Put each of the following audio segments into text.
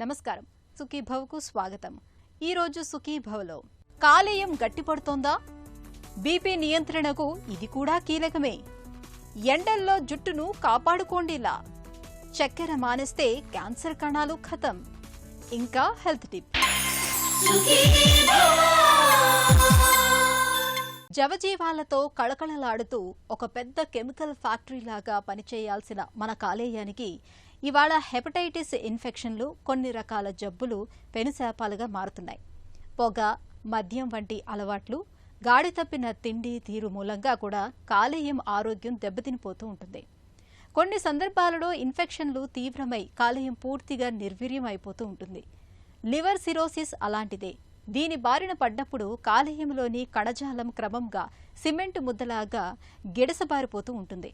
నమస్కారం. సుఖీభవకు స్వాగతం. ఈ రోజు సుఖీభవలో కాలేయం గట్టిపడుతోందా? బీపీ నియంత్రణకు ఇది కూడా కీలకమే. ఎండల్లో జుట్టును కాపాడుకోండిలా. చక్కెర మానేస్తే క్యాన్సర్ కణాలు ఖతం. ఇంకా హెల్త్ టిప్. జవజీవాలతో కళకళలాడుతూ ఒక పెద్ద కెమికల్ ఫ్యాక్టరీ లాగా పనిచేయాల్సిన మన కాలేయానికి ఇవాళ హెపటైటిస్ ఇన్ఫెక్షన్లు, కొన్ని రకాల జబ్బులు పెనుశాపాలుగా మారుతున్నాయి. పొగ, మద్యం వంటి అలవాట్లు, గాడి తప్పిన తిండి తీరు మూలంగా కూడా కాలేయం ఆరోగ్యం దెబ్బతినిపోతూ ఉంటుంది. కొన్ని సందర్భాలలో ఇన్ఫెక్షన్లు తీవ్రమై కాలేయం పూర్తిగా నిర్వీర్యం అయిపోతూ ఉంటుంది. లివర్ సిరోసిస్ అలాంటిదే. దీని బారిన పడ్డప్పుడు కాలేయంలోని కణజాలం క్రమంగా సిమెంట్ ముద్దలాగా గిడసబారిపోతూ ఉంటుంది.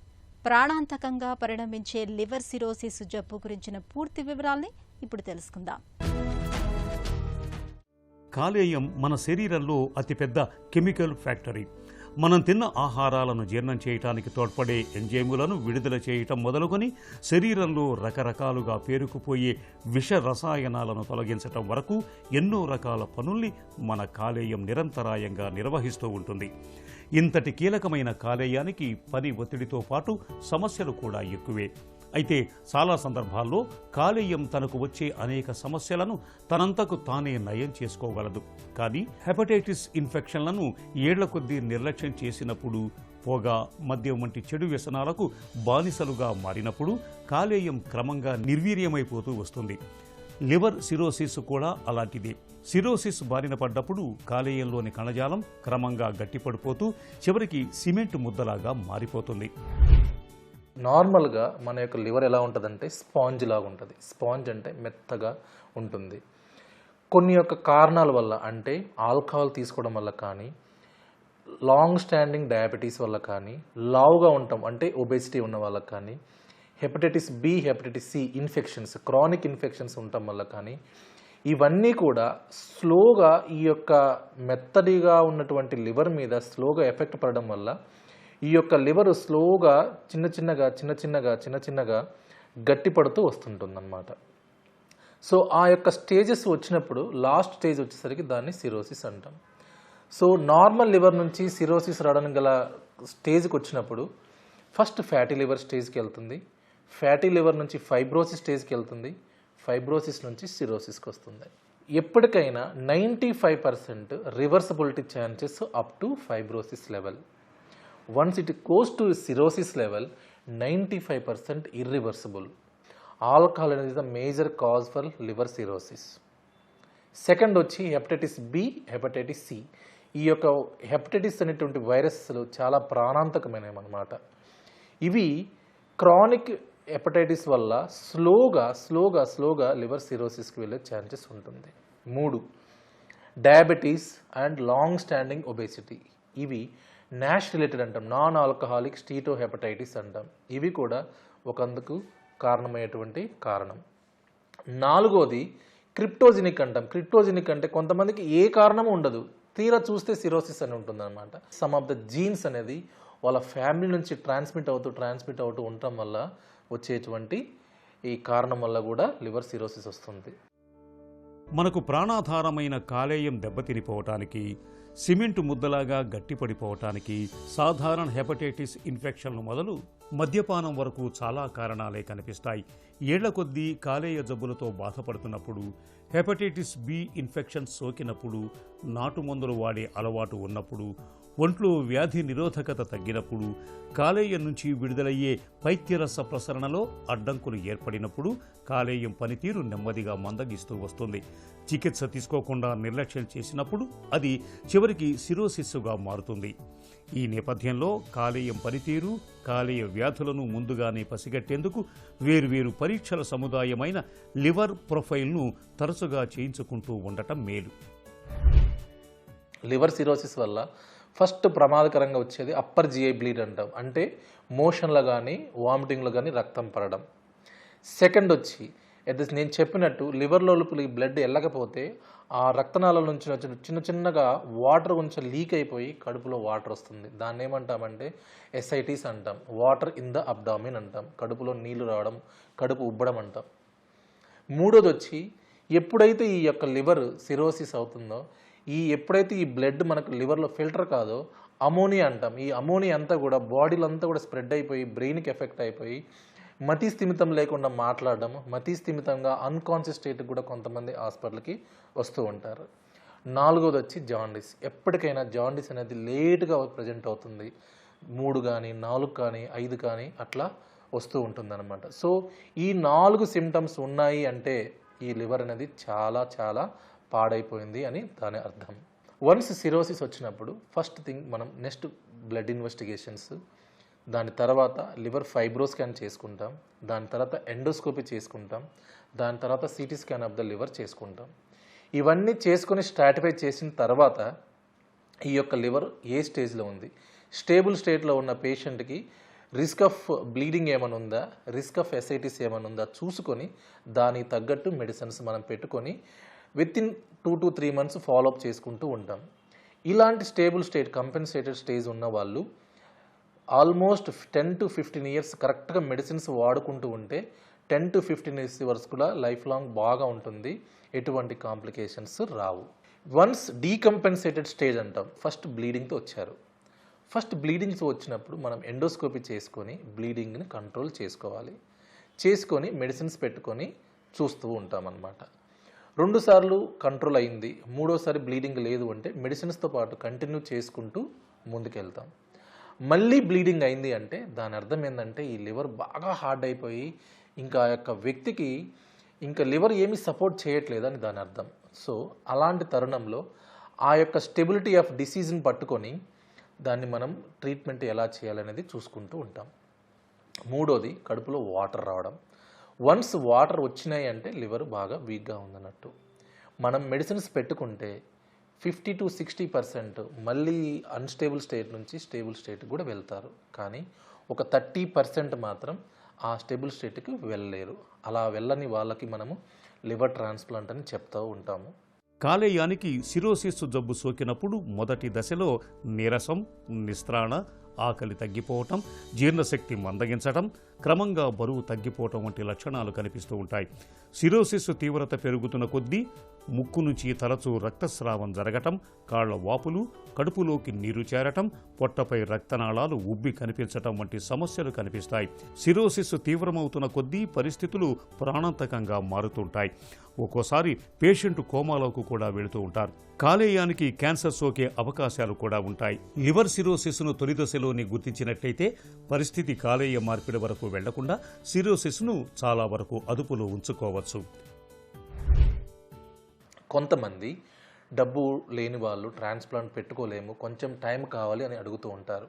ప్రాణాంతకంగా పరిణమించే లివర్ సిరోసిస్ జబ్బు గురించిన పూర్తి వివరాల్ని ఇప్పుడు తెలుసుకుందాం. కాలేయం మన శరీరంలో అతిపెద్ద కెమికల్ ఫ్యాక్టరీ. మనం తిన్న ఆహారాలను జీర్ణం చేయటానికి తోడ్పడే ఎంజైములను విడుదల చేయటం మొదలుకొని శరీరంలో రకరకాలుగా పేరుకుపోయే విష రసాయనాలను తొలగించటం వరకు ఎన్నో రకాల పనుల్ని మన కాలేయం నిరంతరాయంగా నిర్వహిస్తూ ఉంటుంది. ఇంతటి కీలకమైన కాలేయానికి పని ఒత్తిడితో పాటు సమస్యలు కూడా ఎక్కువే. అయితే చాలా సందర్భాల్లో కాలేయం తనకు వచ్చే అనేక సమస్యలను తనంతకు తానే నయం చేసుకోగలదు. కానీ హెపటైటిస్ ఇన్ఫెక్షన్లను ఏళ్ల కొద్దీ నిర్లక్ష్యం చేసినప్పుడు, పొగ, మద్యం వంటి చెడు వ్యసనాలకు బానిసలుగా మారినప్పుడు కాలేయం క్రమంగా నిర్వీర్యమైపోతూ వస్తుంది. లివర్ సిరోసిస్ కూడా అలాంటిదే. సిరోసిస్ బారిన పడ్డప్పుడు కాలేయంలోని కణజాలం క్రమంగా గట్టిపడిపోతూ చివరికి సిమెంట్ ముద్దలాగా మారిపోతుంది. నార్మల్గా మన యొక్క లివర్ ఎలా ఉంటుందంటే స్పాంజ్ లాగా ఉంటుంది. స్పాంజ్ అంటే మెత్తగా ఉంటుంది. కొన్ని యొక్క కారణాల వల్ల, అంటే ఆల్కహాల్ తీసుకోవడం వల్ల కానీ, లాంగ్ స్టాండింగ్ డయాబెటీస్ వల్ల కానీ, లావుగా ఉండటం అంటే ఒబేసిటీ ఉన్న వాళ్ళకి కానీ, hepatitis B, hepatitis C infections, chronic infections ఉండటం వల్ల కానీ, ఇవన్నీ కూడా స్లోగా ఈ యొక్క మెత్తడిగా ఉన్నటువంటి లివర్ మీద స్లోగా ఎఫెక్ట్ పడడం వల్ల ఈ యొక్క లివర్ స్లోగా చిన్న చిన్నగా గట్టిపడుతూ వస్తుంటుందన్నమాట. సో ఆ యొక్క స్టేజెస్ వచ్చినప్పుడు లాస్ట్ స్టేజ్ వచ్చేసరికి దాన్ని సిరోసిస్ అంటాం. సో నార్మల్ లివర్ నుంచి సిరోసిస్ రావడానికి గల స్టేజ్కి వచ్చినప్పుడు ఫస్ట్ ఫ్యాటీ లివర్ స్టేజ్కి వెళ్తుంది. ఫ్యాటీ లివర్ నుంచి ఫైబ్రోసిస్ స్టేజ్కి వెళ్తుంది. ఫైబ్రోసిస్ నుంచి సిరోసిస్కి వస్తుంది. ఎప్పటికైనా 95% reversibility chances up to fibrosis level. Once it goes to cirrhosis level, 95% irreversible. Alcohol is the major cause for liver cirrhosis. Second వచ్చి హెపటైటిస్ బి, హెపటైటిస్ సి. ఈ యొక్క హెపటైటిస్ అనేటువంటి వైరస్లు చాలా ప్రాణాంతకమైనవి అన్నమాట. ఇవి క్రానిక్ హెపటైటిస్ వల్ల స్లోగా లివర్ సిరోసిస్కి వెళ్ళే ఛాన్సెస్ ఉంటుంది. 3 diabetes and long standing obesity. ఇవి నాష్ రిలేటెడ్ అంటాం, నాన్ ఆల్కహాలిక్ స్టీటో హెపటైటిస్ అంటాం. ఇవి కూడా ఒకందుకు కారణమయ్యేటువంటి కారణం. 4వది క్రిప్టోజెనిక్ అంటాం. క్రిప్టోజెనిక్ అంటే కొంతమందికి ఏ కారణము ఉండదు, తీరా చూస్తే సిరోసిస్ అని ఉంటుంది అనమాట. సమ్ ఆఫ్ ద జీన్స్ అనేది వాళ్ళ ఫ్యామిలీ నుంచి ట్రాన్స్మిట్ అవుతూ ఉండటం వల్ల వచ్చేటువంటి ఈ కారణం వల్ల కూడా లివర్ సిరోసిస్ వస్తుంది. మనకు ప్రాణాధారమైన కాలేయం దెబ్బతినిపోవటానికి, సిమెంటు ముద్దలాగా గట్టిపడిపోవటానికి, సాధారణ హెపటైటిస్ ఇన్ఫెక్షన్లు మొదలు మద్యపానం వరకు చాలా కారణాలే కనిపిస్తాయి. ఏళ్ల కొద్దీ కాలేయ జబ్బులతో బాధపడుతున్నప్పుడు, హెపటైటిస్ బి ఇన్ఫెక్షన్ సోకినప్పుడు, నాటుమందులు వాడే అలవాటు ఉన్నప్పుడు, ఒంట్లో వ్యాధి నిరోధకత తగ్గినప్పుడు, కాలేయం నుంచి విడుదలయ్యే పైత్యరస ప్రసరణలో అడ్డంకులు ఏర్పడినప్పుడు కాలేయం పనితీరు నెమ్మదిగా మందగిస్తూ వస్తుంది. చికిత్స తీసుకోకుండా నిర్లక్ష్యం చేసినప్పుడు అది చివరికి సిరోసిస్సుగా మారుతుంది. ఈ నేపథ్యంలో కాలేయం పనితీరు, కాలేయ వ్యాధులను ముందుగానే పసిగట్టేందుకు వేర్వేరు పరీక్షల సముదాయమైన లివర్ ప్రొఫైల్ను తరచుగా చేయించుకుంటూ ఉండటం మేలు. లివర్ సిరోసిస్ వల్ల ఫస్ట్ ప్రమాదకరంగా వచ్చేది అప్పర్ జిఐ బ్లీడ్ అంటాం, అంటే మోషన్లో కానీ వామిటింగ్లో కానీ రక్తం పడడం. సెకండ్ వచ్చి నేను చెప్పినట్టు లివర్ లోపల ఈ బ్లడ్ వెళ్ళకపోతే ఆ రక్తనాళాల నుంచి వచ్చిన చిన్నగా వాటర్ కొంచెం లీక్ అయిపోయి కడుపులో వాటర్ వస్తుంది. దాన్ని ఏమంటామంటే ఎస్ఐటీస్ అంటాం, వాటర్ ఇన్ ద అబ్డామిన్ అంటాం. కడుపులో నీళ్లు రావడం, కడుపు ఉబ్బడం అంటాం. 3వది వచ్చి ఎప్పుడైతే ఈ యొక్క లివర్ సిరోసిస్ అవుతుందో, ఎప్పుడైతే ఈ బ్లడ్ మనకు లివర్లో ఫిల్టర్ కాదో అమోనియా అంటాం. ఈ అమోనియా అంతా కూడా బాడీలో అంతా కూడా స్ప్రెడ్ అయిపోయి బ్రెయిన్కి ఎఫెక్ట్ అయిపోయి మతి స్థిమితం లేకుండా మాట్లాడడం, మతి స్థిమితంగా అన్కాన్షియస్ స్టేట్కి కూడా కొంతమంది హాస్పిటల్కి వస్తూ ఉంటారు. 4వది వచ్చి జాండీస్. ఎప్పటికైనా జాండీస్ అనేది లేట్గా ప్రజెంట్ అవుతుంది. 3 కానీ 4 కానీ 5 కానీ అట్లా వస్తూ ఉంటుందన్నమాట. సో ఈ 4 సిమ్టమ్స్ ఉన్నాయి అంటే ఈ లివర్ అనేది చాలా చాలా పాడైపోయింది అని దాని అర్థం. వన్స్ సిరోసిస్ వచ్చినప్పుడు ఫస్ట్ థింగ్ మనం నెక్స్ట్ బ్లడ్ ఇన్వెస్టిగేషన్స్, దాని తర్వాత లివర్ ఫైబ్రో స్కాన్ చేసుకుంటాం, దాని తర్వాత ఎండోస్కోపీ చేసుకుంటాం, దాని తర్వాత CT scan of the liver చేసుకుంటాం. ఇవన్నీ చేసుకొని స్ట్రాటిఫై చేసిన తర్వాత ఈ యొక్క లివర్ ఏ స్టేజ్లో ఉంది, స్టేబుల్ స్టేట్లో ఉన్న పేషెంట్కి రిస్క్ ఆఫ్ బ్లీడింగ్ ఏమైనా ఉందా, రిస్క్ ఆఫ్ ఎసైటిస్ ఏమైనా ఉందా చూసుకొని దానికి తగ్గట్టు మెడిసిన్స్ మనం పెట్టుకొని వితిన్ 2 to 3 months ఫాలోఅప్ చేసుకుంటూ ఉంటాం. ఇలాంటి స్టేబుల్ స్టేట్ కంపెన్సేటెడ్ స్టేజ్ ఉన్న వాళ్ళు ఆల్మోస్ట్ 10 to 15 years కరెక్ట్గా మెడిసిన్స్ వాడుకుంటూ ఉంటే 10 to 15 years వరకు కూడా లైఫ్ లాంగ్ బాగా ఉంటుంది, ఎటువంటి కాంప్లికేషన్స్ రావు. వన్స్ డీకంపెన్సేటెడ్ స్టేజ్ అంటాం, ఫస్ట్ బ్లీడింగ్తో వచ్చారు. ఫస్ట్ బ్లీడింగ్తో వచ్చినప్పుడు మనం ఎండోస్కోపీ చేసుకొని బ్లీడింగ్ని కంట్రోల్ చేసుకోవాలి. చేసుకొని మెడిసిన్స్ పెట్టుకొని చూస్తూ ఉంటామన్నమాట. 2 సార్లు కంట్రోల్ అయింది, 3వసారి బ్లీడింగ్ లేదు అంటే మెడిసిన్స్తో పాటు కంటిన్యూ చేసుకుంటూ ముందుకెళ్తాం. మళ్ళీ బ్లీడింగ్ అయింది అంటే దాని అర్థం ఏంటంటే ఈ లివర్ బాగా హార్డ్ అయిపోయి ఇంకా ఆ యొక్క వ్యక్తికి ఇంకా లివర్ ఏమీ సపోర్ట్ చేయట్లేదు అని దాని అర్థం. సో అలాంటి తరుణంలో ఆ యొక్క స్టెబిలిటీ ఆఫ్ డిసీజ్ని పట్టుకొని దాన్ని మనం ట్రీట్మెంట్ ఎలా చేయాలనేది చూసుకుంటూ ఉంటాం. 3వది కడుపులో వాటర్ రావడం. వన్స్ వాటర్ వచ్చినాయి అంటే లివర్ బాగా వీక్గా ఉందన్నట్టు. మనం మెడిసిన్స్ పెట్టుకుంటే 50 to 60% మళ్ళీ అన్స్టేబుల్ స్టేట్ నుంచి స్టేబుల్ స్టేట్కి కూడా వెళ్తారు. కానీ ఒక 30% మాత్రం ఆ స్టేబుల్ స్టేట్కి వెళ్ళలేరు. అలా వెళ్ళని వాళ్ళకి మనము లివర్ ట్రాన్స్ప్లాంట్ అని చెప్తూ ఉంటాము. కాలేయానికి సిరోసిస్ జబ్బు సోకినప్పుడు మొదటి దశలో నీరసం, నిస్త్రాణ, ఆకలి తగ్గిపోవటం, జీర్ణశక్తి మందగించటం, క్రమంగా బరువు తగ్గిపోవటం వంటి లక్షణాలు కనిపిస్తూ ఉంటాయి. సిరోసిస్ తీవ్రత పెరుగుతున్న కొద్దీ ముక్కు నుంచి తరచూ రక్తస్రావం జరగటం, కాళ్ల వాపులు, కడుపులోకి నీరు చేరటం, పొట్టపై రక్తనాళాలు ఉబ్బి కనిపించటం వంటి సమస్యలు కనిపిస్తాయి. సిరోసిస్ తీవ్రమవుతున్న కొద్దీ పరిస్థితులు ప్రాణాంతకంగా మారుతుంటాయి. ఒక్కోసారి పేషెంట్ కోమాలోకి కూడా వెళుతూ ఉంటారు. కాలేయానికి క్యాన్సర్ సోకే అవకాశాలు కూడా ఉంటాయి. లివర్ సిరోసిస్ను తొలి దశలోనే గుర్తించినట్లయితే పరిస్థితి కాలేయ మార్పిడి వరకు వెళ్లకుండా సిరోసిస్ను చాలా వరకు అదుపులో ఉంచుకోవచ్చు. కొంతమంది డబ్బు లేని వాళ్ళు ట్రాన్స్ప్లాంట్ పెట్టుకోలేము, కొంచెం టైం కావాలి అని అడుగుతూ ఉంటారు.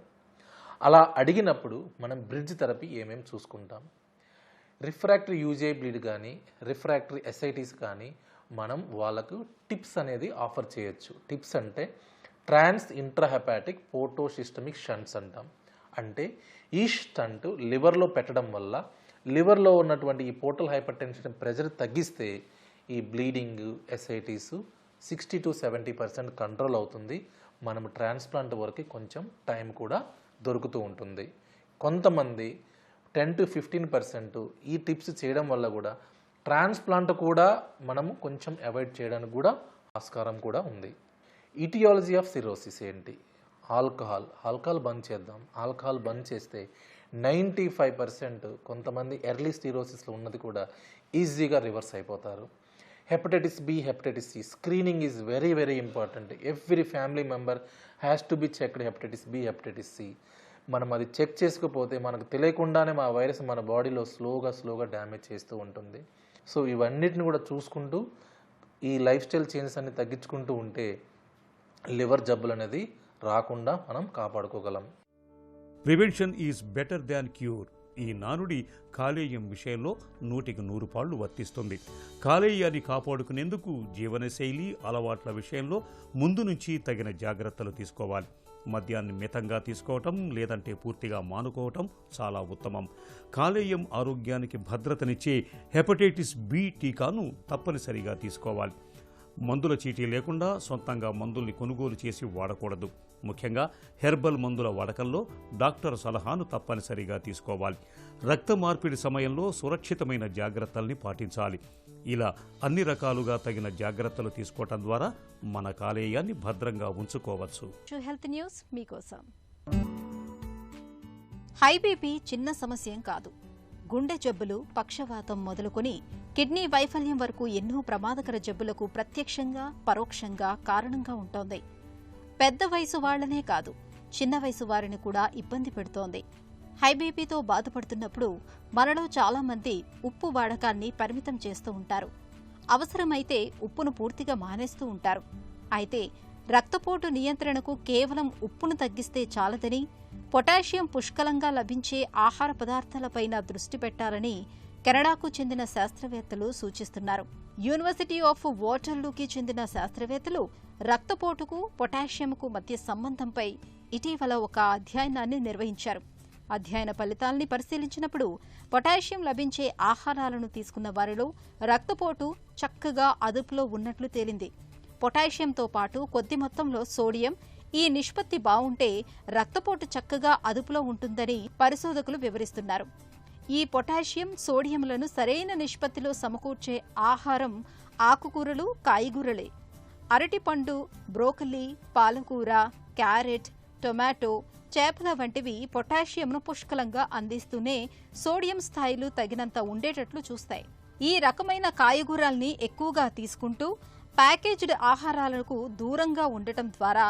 అలా అడిగినప్పుడు మనం బ్రిడ్జ్ థెరపీ ఏమేమి చూసుకుంటాం. రిఫ్రాక్టరీ యూజే బ్లీడ్ కానీ రిఫ్రాక్టరీ ఎస్ఐటీస్ కానీ మనం వాళ్ళకు టిప్స్ అనేది ఆఫర్ చేయొచ్చు. టిప్స్ అంటే ట్రాన్స్ ఇంట్రాహెపాటిక్ పోర్టోసిస్టమిక్ షంట్స్ అంటాం. అంటే ఈ స్టంట్ లివర్లో పెట్టడం వల్ల లివర్లో ఉన్నటువంటి ఈ పోర్టల్ హైపర్ టెన్షన్ ప్రెషర్ తగ్గిస్తే ఈ బ్లీడింగ్ ఎస్ఐటీస్ 60 to 70% కంట్రోల్ అవుతుంది. మనం ట్రాన్స్ప్లాంట్ వరకు కొంచెం టైం కూడా దొరుకుతూ ఉంటుంది. కొంతమంది 10 to 15% ఈ టిప్స్ చేయడం వల్ల కూడా ట్రాన్స్ప్లాంట్ కూడా మనము కొంచెం అవాయిడ్ చేయడానికి కూడా ఆస్కారం కూడా ఉంది. ఇటియాలజీ ఆఫ్ సిరోసిస్ ఏంటి? ఆల్కహాల్ బంద్ చేద్దాం. ఆల్కహాల్ బంద్ చేస్తే 95% కొంతమంది ఎర్లీ సిరోసిస్లో ఉన్నది కూడా ఈజీగా రివర్స్ అయిపోతారు. Hepatitis B, hepatitis C screening is very very important. Every family member has to be checked hepatitis B, hepatitis C. మనం అది చెక్ చేసుకోకపోతే మనకు తెలియకుండానే మా వైరస్ మన బాడీలో స్లోగా డ్యామేజ్ చేస్తూ ఉంటుంది. సో ఇవన్నిటిని కూడా చూసుకుంటూ ఈ లైఫ్ స్టైల్ చేంజెస్ అన్ని తగ్గించుకుంటూ ఉంటే లివర్ జబ్బులు అనేది రాకుండా మనం కాపాడుకోగలం. Prevention is better than cure. ఈ నానుడి కాలేయం విషయంలో 100కి 100 పాళ్ళు వర్తిస్తుంది. కాలేయాన్ని కాపాడుకునేందుకు జీవనశైలి అలవాట్ల విషయంలో ముందు నుంచి తగిన జాగ్రత్తలు తీసుకోవాలి. మద్యాన్ని మితంగా తీసుకోవటం లేదంటే పూర్తిగా మానుకోవటం చాలా ఉత్తమం. కాలేయం ఆరోగ్యానికి భద్రతనిచ్చే హెపటైటిస్ బి టీకాను తప్పనిసరిగా తీసుకోవాలి. మందుల చీటీ లేకుండా సొంతంగా మందుల్ని కొనుగోలు చేసి వాడకూడదు. ముఖ్యంగా హెర్బల్ మందుల వాడకంలో డాక్టర్ సలహాను తప్పనిసరిగా తీసుకోవాలి. రక్త మార్పిడి సమయంలో సురక్షితమైన జాగ్రత్తల్ని పాటించాలి. ఇలా అన్ని రకాలుగా తగిన జాగ్రత్తలు తీసుకోవటం ద్వారా మన కాలేయాన్ని భద్రంగా ఉంచుకోవచ్చు. హెల్త్ న్యూస్ మీకోసం. హై బీపీ చిన్న సమస్యేం కాదు. గుండె జబ్బులు, పక్షవాతం మొదలుకొని కిడ్నీ వైఫల్యం వరకు ఎన్నో ప్రమాదకర జబ్బులకు ప్రత్యక్షంగా పరోక్షంగా కారణంగా ఉంటోంది. పెద్ద వయసు వాళ్లనే కాదు, చిన్న వయసు వారిని కూడా ఇబ్బంది పెడుతోంది. హై బీపీతో బాధపడుతున్నప్పుడు మనలో చాలా మంది ఉప్పు వాడకాన్ని పరిమితం చేస్తూ ఉంటారు. అవసరమైతే ఉప్పును పూర్తిగా మానేస్తూ ఉంటారు. అయితే రక్తపోటు నియంత్రణకు కేవలం ఉప్పును తగ్గిస్తే చాలదని, పొటాషియం పుష్కలంగా లభించే ఆహార పదార్థాలపైన దృష్టి పెట్టాలని కెనడాకు చెందిన శాస్త్రవేత్తలు సూచిస్తున్నారు. యూనివర్సిటీ ఆఫ్ వాటర్లూకి చెందిన శాస్త్రవేత్తలు రక్తపోటుకు పొటాషియంకు మధ్య సంబంధంపై ఇటీవల ఒక అధ్యయనాన్ని నిర్వహించారు. అధ్యయన ఫలితాల్ని పరిశీలించినప్పుడు పొటాషియం లభించే ఆహారాలను తీసుకున్న వారిలో రక్తపోటు చక్కగా అదుపులో ఉన్నట్లు తేలింది. పొటాషియంతో పాటు కొద్ది మొత్తంలో సోడియం, ఈ నిష్పత్తి బావుంటే రక్తపోటు చక్కగా అదుపులో ఉంటుందని పరిశోధకులు వివరిస్తున్నారు. ఈ పొటాషియం, సోడియంలను సరైన నిష్పత్తిలో సమకూర్చే ఆహారం ఆకుకూరలు, కాయగూరలే. అరటిపండు, బ్రోకలీ, పాలకూర, క్యారెట్, టొమాటో, చేపల వంటివి పొటాషియంను పుష్కలంగా అందిస్తూనే సోడియం స్థాయిలు తగినంత ఉండేటట్లు చూస్తాయి. ఈ రకమైన కాయగూరల్ని ఎక్కువగా తీసుకుంటూ ప్యాకేజ్డ్ ఆహారాలకు దూరంగా ఉండటం ద్వారా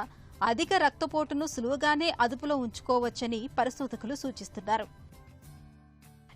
అధిక రక్తపోటును సులువుగానే అదుపులో ఉంచుకోవచ్చని పరిశోధకులు సూచిస్తున్నారు.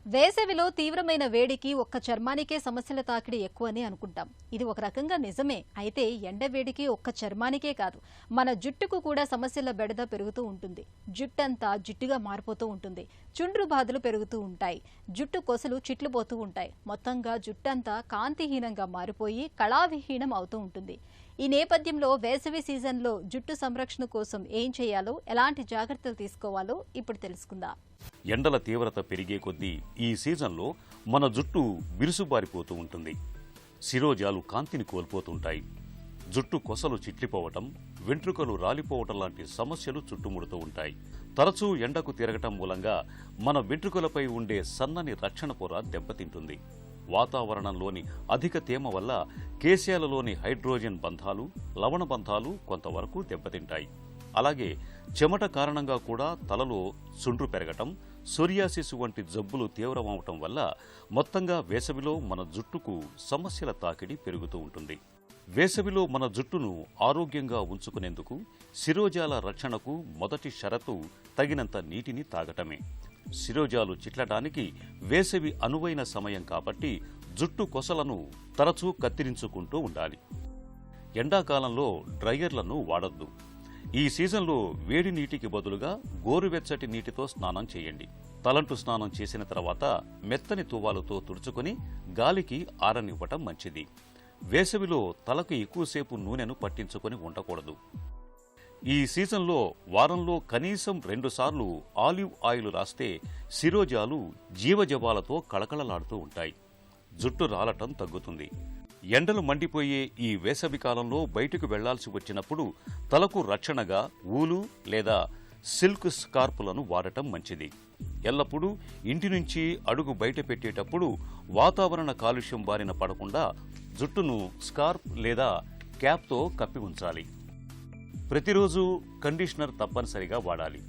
వేసవిలో తీవ్రమైన వేడికి ఒక్క చర్మానికే సమస్యల తాకిడి ఎక్కువని అనుకుంటాం. ఇది ఒక రకంగా నిజమే. అయితే ఎండ వేడికి ఒక్క చర్మానికే కాదు, మన జుట్టుకు కూడా సమస్యల బెడద పెరుగుతూ ఉంటుంది. జుట్టంతా జిడ్డుగా మారిపోతూ ఉంటుంది. చుండ్రు బాధలు పెరుగుతూ ఉంటాయి. జుట్టు కొసలు చిట్లుపోతూ ఉంటాయి. మొత్తంగా జుట్టంతా కాంతిహీనంగా మారిపోయి కళావిహీనం అవుతూ ఉంటుంది. ఈ నేపథ్యంలో వేసవి సీజన్లో జుట్టు సంరక్షణ కోసం ఏం చేయాలో, ఎలాంటి జాగ్రత్తలు తీసుకోవాలో ఇప్పుడు తెలుసుకుందాం. ఎండల తీవ్రత పెరిగే కొద్దీ ఈ సీజన్లో మన జుట్టు బిరుసుబారిపోతూ ఉంటుంది. శిరోజాలు కాంతిని కోల్పోతుంటాయి. జుట్టు కొసలు చిట్లిపోవటం, వెంట్రుకలు రాలిపోవటం లాంటి సమస్యలు చుట్టుముడుతూ ఉంటాయి. తరచూ ఎండకు తిరగటం మూలంగా మన వెంట్రుకలపై ఉండే సన్నని రక్షణ పొర దెబ్బతింటుంది. వాతావరణంలోని అధిక తేమ వల్ల కేశాలలోని హైడ్రోజన్ బంధాలు, లవణ బంధాలు కొంతవరకు దెబ్బతింటాయి. అలాగే చెమట కారణంగా కూడా తలలో చుండ్రు పెరగటం, సోరియాసిస్ వంటి జబ్బులు తీవ్రమవటం వల్ల మొత్తంగా వేసవిలో మన జుట్టుకు సమస్యల తాకిడి పెరుగుతూ ఉంటుంది. వేసవిలో మన జుట్టును ఆరోగ్యంగా ఉంచుకునేందుకు శిరోజాల రక్షణకు మొదటి షరతు తగినంత నీటిని తాగటమే. శిరోజాలు చిట్లటానికి వేసవి అనువైన సమయం కాబట్టి జుట్టు కొసలను తరచూ కత్తిరించుకుంటూ ఉండాలి. ఎండాకాలంలో డ్రైయర్లను వాడొద్దు. ఈ సీజన్లో వేడి నీటికి బదులుగా గోరువెచ్చటి నీటితో స్నానం చేయండి. తలంటు స్నానం చేసిన తర్వాత మెత్తని తువ్వాలుతో తుడుచుకుని గాలికి ఆరనివ్వటం మంచిది. వేసవిలో తలకు ఎక్కువసేపు నూనెను పట్టించుకొని ఉండకూడదు. ఈ సీజన్లో వారంలో కనీసం 2 సార్లు ఆలివ్ ఆయిల్ రాస్తే శిరోజాలు జీవజవాలతో కళకళలాడుతూ ఉంటాయి. జుట్టు రాలటం తగ్గుతుంది. ఎండలు మండిపోయే ఈ వేసవి కాలంలో బయటకు వెళ్లాల్సి వచ్చినప్పుడు తలకు రక్షణగా ఊలు లేదా సిల్క్ స్కార్పులను వాడటం మంచిది. ఎల్లప్పుడూ ఇంటి నుంచి అడుగు బయట పెట్టేటప్పుడు వాతావరణ కాలుష్యం బారిన పడకుండా జుట్టును స్కార్ప్ లేదా క్యాప్తో కప్పి ఉంచాలి. ప్రతిరోజు కండిషనర్ తప్పనిసరిగా వాడాలి.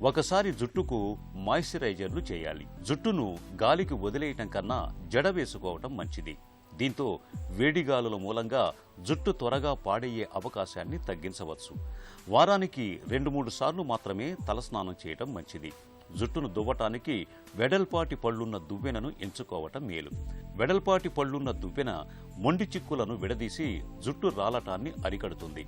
ఒకసారి జుట్టుకు మాయిశ్చరైజర్లు చేయాలి. జుట్టును గాలికి వదిలేయటం కన్నా జడ వేసుకోవటం మంచిది. దీంతో వేడిగాలుల మూలంగా జుట్టు త్వరగా పాడయ్యే అవకాశాన్ని తగ్గించవచ్చు. వారానికి 2-3 సార్లు మాత్రమే తలస్నానం చేయటం మంచిది. జుట్టును దువ్వటానికి వెడల్పాటి పళ్లున్న దువ్వెనను ఎంచుకోవటం మేలు. వెడల్పాటి పళ్లున్న దువ్వెన మొండి చిక్కులను విడదీసి జుట్టు రాలటాన్ని అరికడుతుంది.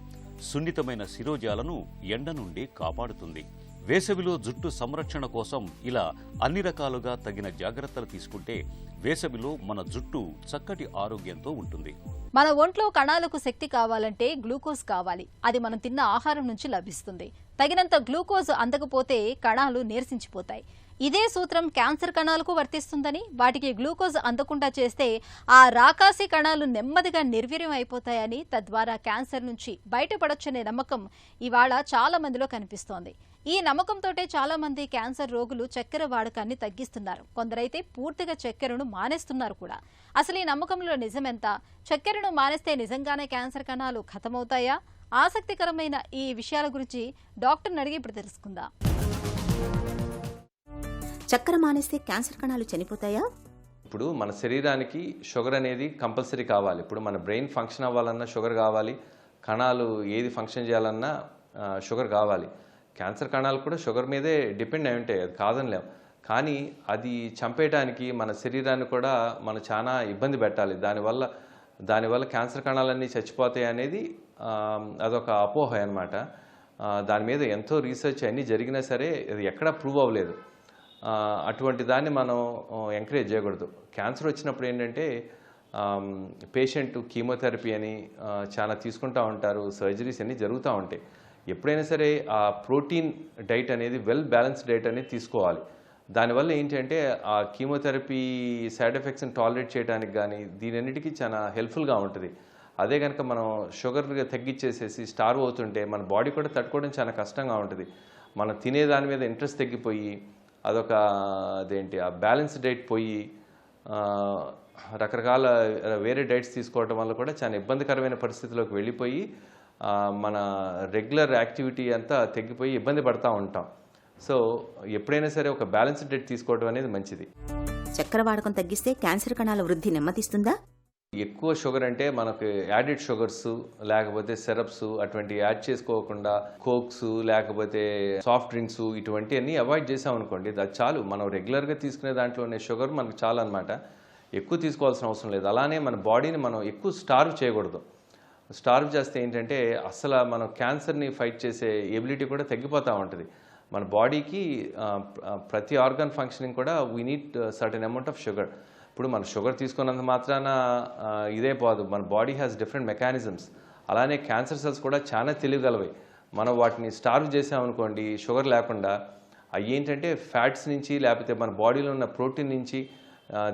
సున్నితమైన శిరోజాలను ఎండ నుండి కాపాడుతుంది. వేసవిలో జుట్టు సంరక్షణ కోసం ఇలా అన్ని రకాలుగా తగిన జాగ్రత్తలు తీసుకుంటే వేసవిలో మన జుట్టు చక్కటి ఆరోగ్యంతో ఉంటుంది. మన ఒంట్లో కణాలకు శక్తి కావాలంటే గ్లూకోజ్ కావాలి. అది మనం తిన్న ఆహారం నుంచి లభిస్తుంది. తగినంత గ్లూకోజ్ అందకపోతే కణాలు నీరసించిపోతాయి. ఇదే సూత్రం క్యాన్సర్ కణాలకు వర్తిస్తుందని, వాటికి గ్లూకోజ్ అందకుండా చేస్తే ఆ రాకాసి కణాలు నెమ్మదిగా నిర్వీర్యం అయిపోతాయని, తద్వారా క్యాన్సర్ నుంచి బయటపడొచ్చనే నమ్మకం ఇవాళ చాలా మందిలో కనిపిస్తోంది. ఈ నమ్మకంతోటే చాలా మంది క్యాన్సర్ రోగులు చక్కెర వాడకాన్ని తగ్గిస్తున్నారు. కొందరైతే పూర్తిగా చక్కెరను మానేస్తున్నారు కూడా. అసలు ఈ నమ్మకంలో నిజమెంత? చక్కెరను మానేస్తే నిజంగానే క్యాన్సర్ కణాలు ఖతమవుతాయా? ఆసక్తికరమైన ఈ విషయాల గురించి డాక్టర్ని అడిగి ఇప్పుడు తెలుసుకుందాం. చక్కెర మానేస్తే క్యాన్సర్ కణాలు చనిపోతాయా? ఇప్పుడు మన శరీరానికి షుగర్ అనేది కంపల్సరీ కావాలి. ఇప్పుడు మన బ్రెయిన్ ఫంక్షన్ అవ్వాలన్నా షుగర్ కావాలి, కణాలు ఏది ఫంక్షన్ చేయాలన్నా షుగర్ కావాలి. క్యాన్సర్ కణాలు కూడా షుగర్ మీదే డిపెండ్ అయి ఉంటాయి, అది కాదనిలేం. కానీ అది చంపేయడానికి మన శరీరాన్ని కూడా మనం చాలా ఇబ్బంది పెట్టాలి. దానివల్ల క్యాన్సర్ కణాలన్నీ చచ్చిపోతాయి అనేది అదొక అపోహ అన్నమాట. దాని మీద ఎంతో రీసెర్చ్ అన్నీ జరిగినా సరే అది ఎక్కడా ప్రూవ్ అవ్వలేదు. అటువంటి దాన్ని మనం ఎంకరేజ్ చేయకూడదు. క్యాన్సర్ వచ్చినప్పుడు ఏంటంటే పేషెంట్ కీమోథెరపీ అని చాలా తీసుకుంటూ ఉంటారు, సర్జరీస్ అన్నీ జరుగుతూ ఉంటాయి. ఎప్పుడైనా సరే ఆ ప్రోటీన్ డైట్ అనేది వెల్ బ్యాలెన్స్డ్ డైట్ అనేది తీసుకోవాలి. దానివల్ల ఏంటంటే ఆ కీమోథెరపీ సైడ్ ఎఫెక్ట్స్ని టాలరేట్ చేయడానికి కానీ దీనన్నిటికీ చాలా హెల్ప్ఫుల్గా ఉంటుంది. అదే కనుక మనం షుగర్ తగ్గించేసేసి స్టార్వ్ అవుతుంటే మన బాడీ కూడా తట్టుకోవడం చాలా కష్టంగా ఉంటుంది. మనం తినే దాని మీద ఇంట్రెస్ట్ తగ్గిపోయి ఆ బ్యాలెన్స్ డైట్ పోయి రకరకాల వేరే డైట్స్ తీసుకోవడం వల్ల కూడా చాలా ఇబ్బందికరమైన పరిస్థితిలోకి వెళ్ళిపోయి మన రెగ్యులర్ యాక్టివిటీ అంతా తగ్గిపోయి ఇబ్బంది పడుతూ ఉంటాం. సో ఎప్పుడైనా సరే ఒక బ్యాలెన్స్డ్ డైట్ తీసుకోవడం అనేది మంచిది. చక్కెర వాడకం తగ్గిస్తే క్యాన్సర్ కణాల వృద్ధి నెమ్మదిస్తుందా? ఎక్కువ షుగర్ అంటే మనకు యాడెడ్ షుగర్స్ లేకపోతే సిరప్స్ అటువంటి యాడ్ చేసుకోకుండా కోక్స్ లేకపోతే సాఫ్ట్ డ్రింక్స్ ఇటువంటివన్నీ అవాయిడ్ చేసామనుకోండి, అది చాలు. మనం రెగ్యులర్గా తీసుకునే దాంట్లోనే షుగర్ మనకు చాలు అనమాట. ఎక్కువ తీసుకోవాల్సిన అవసరం లేదు. అలానే మన బాడీని మనం ఎక్కువ స్టార్వ్ చేయకూడదు. స్టార్వ్ చేస్తే ఏంటంటే అసలు మనం క్యాన్సర్ని ఫైట్ చేసే ఎబిలిటీ కూడా తగ్గిపోతూ ఉంటుంది. మన బాడీకి ప్రతి ఆర్గాన్ ఫంక్షనింగ్ కూడా we need certain amount of sugar. ఇప్పుడు మన షుగర్ తీసుకున్నంత మాత్రాన ఇదే పోదు. మన బాడీ హ్యాస్ డిఫరెంట్ మెకానిజమ్స్. అలానే క్యాన్సర్ సెల్స్ కూడా చాలా తెలియగలవి. మనం వాటిని స్టార్వ్ చేసామనుకోండి షుగర్ లేకుండా, అవి ఏంటంటే ఫ్యాట్స్ నుంచి లేకపోతే మన బాడీలో ఉన్న ప్రోటీన్ నుంచి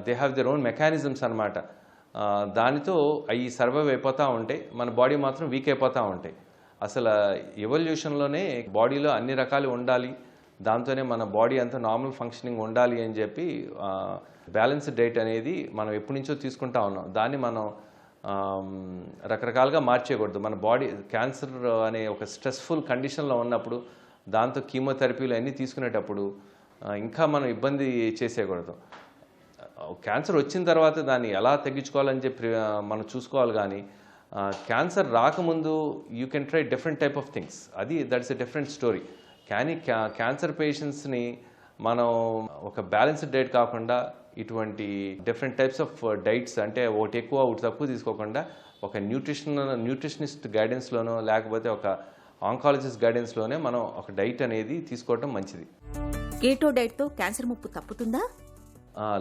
they have their own mechanisms అనమాట. దానితో అవి సర్వైవ్ అయిపోతూ ఉంటాయి, మన బాడీ మాత్రం వీక్ అయిపోతూ ఉంటాయి. అసలు ఎవల్యూషన్లోనే బాడీలో అన్ని రకాలు ఉండాలి, దాంతోనే మన బాడీ అంతా నార్మల్ ఫంక్షనింగ్ ఉండాలి అని చెప్పి బ్యాలెన్స్డ్ డైట్ అనేది మనం ఎప్పటి నుంచో తీసుకుంటా ఉన్నాం. దాన్ని మనం రకరకాలుగా మార్చేయకూడదు. మన బాడీ క్యాన్సర్ అనే ఒక స్ట్రెస్ఫుల్ కండిషన్లో ఉన్నప్పుడు దాంతో కీమోథెరపీలు అన్నీ తీసుకునేటప్పుడు ఇంకా మనం ఇబ్బంది చేసేయకూడదు. క్యాన్సర్ వచ్చిన తర్వాత దాన్ని ఎలా తగ్గించుకోవాలని చెప్పి మనం చూసుకోవాలి. కానీ క్యాన్సర్ రాకముందు you can try different type of things. That's a different story. కానీ క్యాన్సర్ పేషెంట్స్ని మనం ఒక బ్యాలెన్స్డ్ డైట్ కాకుండా ఇటువంటి డిఫరెంట్ టైప్స్ ఆఫ్ డైట్స్ అంటే ఒకటి ఎక్కువ ఒకటి తక్కువ తీసుకోకుండా ఒక న్యూట్రిషనిస్ట్ గైడెన్స్లోనో లేకపోతే ఒక ఆంకాలజిస్ట్ గైడెన్స్లోనే మనం ఒక డైట్ అనేది తీసుకోవడం మంచిది. కీటో డైట్తో క్యాన్సర్ ముప్పు తప్పుతుందా?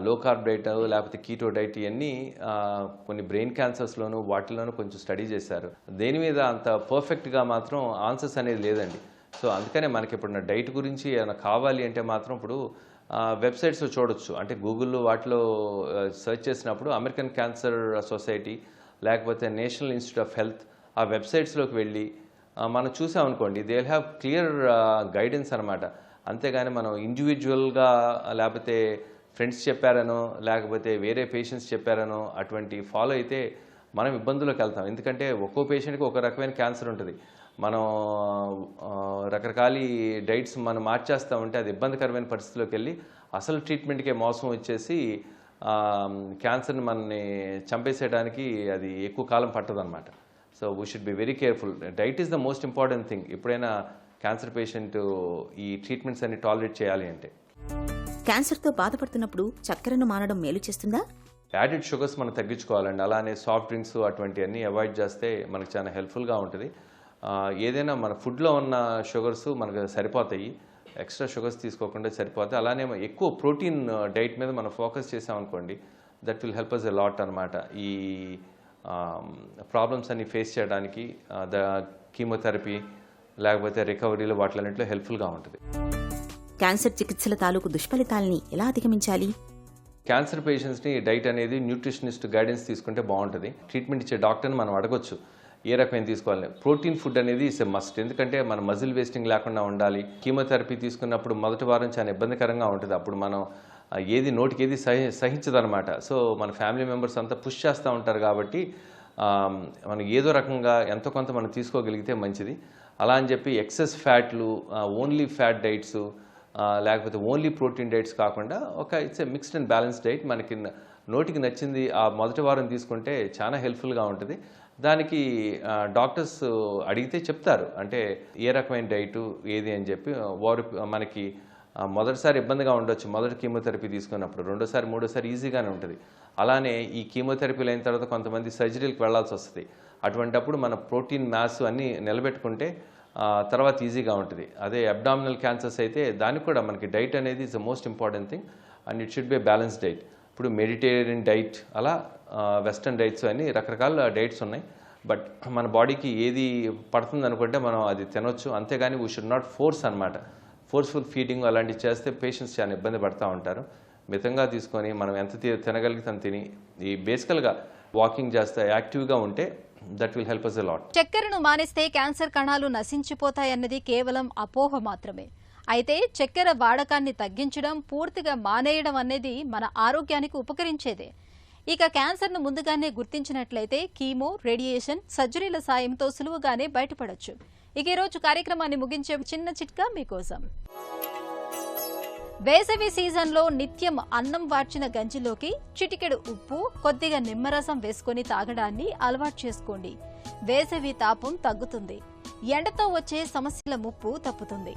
లో కార్బ్ డైట్ లేకపోతే కీటో డైట్ ఇవన్నీ కొన్ని బ్రెయిన్ క్యాన్సర్స్లోనూ వాటిలోనూ కొంచెం స్టడీ చేశారు. దేని మీద అంత పర్ఫెక్ట్గా మాత్రం ఆన్సర్స్ అనేది లేదండి. సో అందుకనే మనకి ఇప్పుడు డైట్ గురించి ఏమైనా కావాలి అంటే మాత్రం ఇప్పుడు వెబ్సైట్స్లో చూడొచ్చు. అంటే గూగుల్లో వాటిలో సెర్చ్ చేసినప్పుడు అమెరికన్ క్యాన్సర్ సొసైటీ లేకపోతే నేషనల్ ఇన్స్టిట్యూట్ ఆఫ్ హెల్త్ ఆ వెబ్సైట్స్లోకి వెళ్ళి మనం చూసామనుకోండి, they will have clear guidance అనమాట. అంతేగాని మనం ఇండివిజువల్గా లేకపోతే ఫ్రెండ్స్ చెప్పారనో లేకపోతే వేరే పేషెంట్స్ చెప్పారనో అటువంటి ఫాలో అయితే మనం ఇబ్బందుల్లోకి వెళ్తాం. ఎందుకంటే ఒక్కో పేషెంట్కి ఒక రకమైన క్యాన్సర్ ఉంటుంది. మనం రకరకాల డైట్స్ మనం మార్చేస్తూ ఉంటే అది ఇబ్బందికరమైన పరిస్థితిలోకి వెళ్ళి అసలు ట్రీట్మెంట్కే మోసం వచ్చేసి క్యాన్సర్ని మనని చంపేసేయడానికి అది ఎక్కువ కాలం పట్టదన్నమాట. So we should be very careful. Diet is the most important thing ఎప్పుడైనా క్యాన్సర్ పేషెంట్ ఈ ట్రీట్మెంట్స్ అన్ని టాలరేట్ చేయాలి అంటే. క్యాన్సర్తో బాధపడుతున్నప్పుడు చక్కెరను మానడం మేలు చేస్తుందా? యాడెడ్ షుగర్స్ మనం తగ్గించుకోవాలండి. అలానే సాఫ్ట్ డ్రింక్స్ అటువంటివన్నీ అవాయిడ్ చేస్తే మనకు చాలా హెల్ప్ఫుల్గా ఉంటుంది. ఏదైనా మన ఫుడ్లో ఉన్న షుగర్స్ మనకు సరిపోతాయి, ఎక్స్ట్రా షుగర్స్ తీసుకోకుండా సరిపోతాయి. అలానే ఎక్కువ ప్రోటీన్ డైట్ మీద మనం ఫోకస్ చేసామనుకోండి, that will help us a lot అనమాట. ఈ ప్రాబ్లమ్స్ అన్ని ఫేస్ చేయడానికి ద కీమోథెరపీ లేకపోతే రికవరీలో వాటిలన్నింటిలో హెల్ప్ఫుల్గా ఉంటుంది. క్యాన్సర్ చికిత్సల తాలూకు దుష్ఫలితాల్ని ఎలా అధిగమించాలి? క్యాన్సర్ పేషెంట్స్ని డైట్ అనేది న్యూట్రిషనిస్ట్ గైడెన్స్ తీసుకుంటే బాగుంటుంది. ట్రీట్మెంట్ ఇచ్చే డాక్టర్ని మనం అడగొచ్చు ఏ రకమైన తీసుకోవాలని. ప్రోటీన్ ఫుడ్ అనేది ఇస్ ఎ మస్ట్, ఎందుకంటే మన మజిల్ వేస్టింగ్ లేకుండా ఉండాలి. కీమోథెరపీ తీసుకున్నప్పుడు మొదటి వారం చాలా ఇబ్బందికరంగా ఉంటుంది, అప్పుడు మనం ఏది నోటికి ఏది సహించదనమాట. సో మన ఫ్యామిలీ మెంబర్స్ అంతా పుష్ చేస్తూ ఉంటారు కాబట్టి మనం ఏదో రకంగా ఎంతో కొంత మనం తీసుకోగలిగితే మంచిది. అలా అని చెప్పి ఎక్సెస్ ఫ్యాట్లు, ఓన్లీ ఫ్యాట్ డైట్స్ లేకపోతే ఓన్లీ ప్రోటీన్ డైట్స్ కాకుండా it's a mixed and balance diet మనకి నోటికి నచ్చింది ఆ మొదటి వారం తీసుకుంటే చాలా హెల్ప్ఫుల్గా ఉంటుంది. దానికి డాక్టర్స్ అడిగితే చెప్తారు, అంటే ఏ రకమైన డైటు ఏది అని చెప్పి. వారు మనకి మొదటిసారి ఇబ్బందిగా ఉండొచ్చు మొదటి కీమోథెరపీ తీసుకున్నప్పుడు, రెండోసారి మూడోసారి ఈజీగానే ఉంటుంది. అలానే ఈ కీమోథెరపీలు అయిన తర్వాత కొంతమంది సర్జరీలకు వెళ్లాల్సి వస్తుంది. అటువంటప్పుడు మన ప్రోటీన్ మ్యాస్ అన్నీ నిలబెట్టుకుంటే తర్వాత ఈజీగా ఉంటుంది. అదే అబ్డామినల్ క్యాన్సర్స్ అయితే దానికి కూడా మనకి డైట్ అనేది is the most important thing and it should be balance diet. ఇప్పుడు మెడిటేరియన్ డైట్, అలా వెస్టర్న్ డైట్స్ అని రకరకాల డైట్స్ ఉన్నాయి. బట్ మన బాడీకి ఏది పడుతుంది అనుకుంటే మనం అది తినొచ్చు, అంతేగాని వీ షుడ్ నాట్ ఫోర్స్ అనమాట. ఫోర్స్ఫుల్ ఫీడింగ్ అలాంటివి చేస్తే పేషెంట్స్ చాలా ఇబ్బంది పడుతూ ఉంటారు. మితంగా తీసుకొని మనం ఎంత తినగలిగితే అంత తిని ఈ బేసికల్గా వాకింగ్ చేస్తే యాక్టివ్గా ఉంటే that will help us a lot. చక్కెరను మానేస్తే క్యాన్సర్ కణాలు నశించిపోతాయన్నది కేవలం అపోహ మాత్రమే. అయితే చక్కెర వాడకాన్ని తగ్గించడం, పూర్తిగా మానేయడం అనేది మన ఆరోగ్యానికి ఉపకరించేదే. ఇక క్యాన్సర్ను ముందుగానే గుర్తించినట్లయితే కీమో, రేడియేషన్, సర్జరీల సాయంతో సులువుగానే బయటపడొచ్చు. ఇక ఈరోజు కార్యక్రమాన్ని ముగించే చిన్న చిట్కా మీకోసం. వేసవి సీజన్లో నిత్యం అన్నం వార్చిన గంజిలోకి చిటికెడు ఉప్పు, కొద్దిగా నిమ్మరసం వేసుకొని తాగడాన్ని అలవాటు చేసుకోండి. వేసవి తాపం తగ్గుతుంది, ఎండతో వచ్చే సమస్యల ముప్పు తప్పుతుంది.